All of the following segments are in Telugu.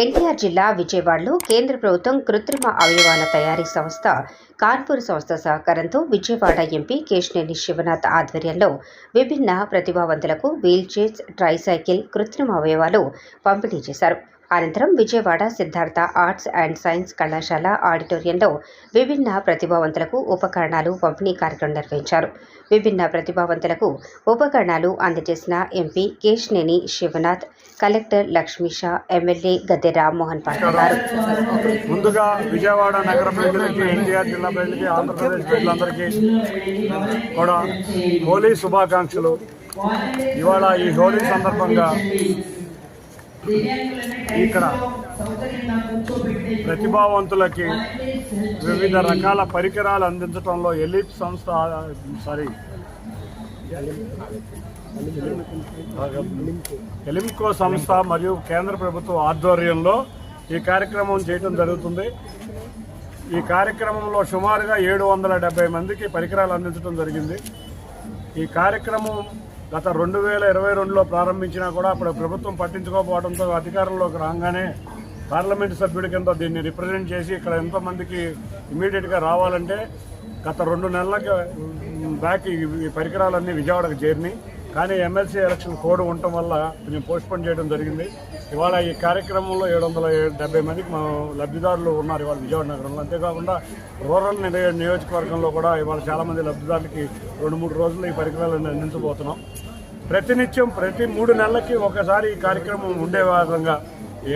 ఎన్టీఆర్ జిల్లా విజయవాడలో కేంద్ర ప్రభుత్వం కృత్రిమ అవయవాల తయారీ సంస్థ కాన్పూర్ సంస్థ సహకారంతో విజయవాడ ఎంపీ కేశినేని శివనాథ్ ఆధ్వర్యంలో విభిన్న ప్రతిభావంతులకు వీల్ చైర్స్, ట్రైసైకిల్, కృత్రిమ అవయవాలు పంపిణీ చేశారు. అనంతరం Vijayawada Siddhartha arts and science కళాశాల ఆడిటోరియంలో విభిన్న ప్రతిభావంతులకు ఉపకరణాలు పంపిణీ కార్యక్రమం నిర్వహించారు. విభిన్న ప్రతిభావంతులకు ఉపకరణాలు అందజేసిన MP Kesineni Sivanath, collector Lakshmisha, MLA Gadde Rammohan పాల్గొన్నారు. ముందుగా విజయవాడ నగర ప్రజలకి, ఎన్టీఆర్ జిల్లా ప్రజలకి, ఆంధ్రప్రదేశ్ ప్రజలందరికీ కూడా హోలీ శుభాకాంక్షలు. ఇవాళ ఈ హోలీ సందర్భంగా ఇక్కడ ప్రతిభావంతులకి వివిధ రకాల పరికరాలు అందించడంలో ఎలిమ్కో సంస్థ మరియు కేంద్ర ప్రభుత్వ ఆధ్వర్యంలో ఈ కార్యక్రమం చేయడం జరుగుతుంది. ఈ కార్యక్రమంలో సుమారుగా 770 మందికి పరికరాలు అందించడం జరిగింది. ఈ కార్యక్రమం గత 2022లో ప్రారంభించినా కూడా అప్పుడు ప్రభుత్వం పట్టించుకోకపోవడంతో అధికారంలోకి రాగానే పార్లమెంటు సభ్యుడి కింద దీన్ని రిప్రజెంట్ చేసి ఇక్కడ ఎంతోమందికి ఇమీడియట్గా రావాలంటే గత 2 నెలలకి బ్యాక్ ఈ పరికరాలన్నీ విజయవాడకు చేరినాయి. కానీ ఎమ్మెల్సీ ఎలక్షన్ కోడ్ ఉండటం వల్ల కొంచెం పోస్ట్పోన్ చేయడం జరిగింది. ఇవాళ ఈ కార్యక్రమంలో 770 మందికి మా లబ్ధిదారులు ఉన్నారు ఇవాళ విజయవాడ నగరంలో. అంతేకాకుండా రూరల్ నియోజకవర్గంలో కూడా ఇవాళ చాలామంది లబ్ధిదారులకి 2-3 రోజుల్లో ఈ పరికరాలను అందించబోతున్నాం. ప్రతినిత్యం ప్రతి 3 నెలలకి ఒకసారి ఈ కార్యక్రమం ఉండే విధంగా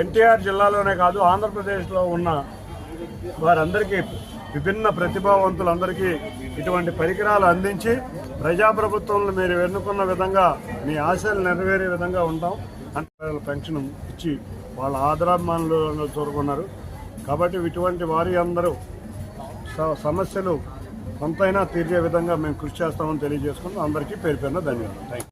ఎన్టీఆర్ జిల్లాలోనే కాదు ఆంధ్రప్రదేశ్లో ఉన్న వారందరికీ, విభిన్న ప్రతిభావంతులందరికీ ఇటువంటి పరికరాలు అందించి ప్రజాప్రభుత్వంలో మీరు ఎన్నుకున్న విధంగా మీ ఆశలు నెరవేరే విధంగా ఉంటాం. అంటే పెన్షన్ ఇచ్చి వాళ్ళ ఆదరాభిమానులు చూరుకున్నారు. కాబట్టి ఇటువంటి వారి అందరూ సమస్యలు కొంతైనా తీర్చే విధంగా మేము కృషి చేస్తామని తెలియజేసుకుంటూ అందరికీ పేరు పేరున ధన్యవాదాలు. Thank you.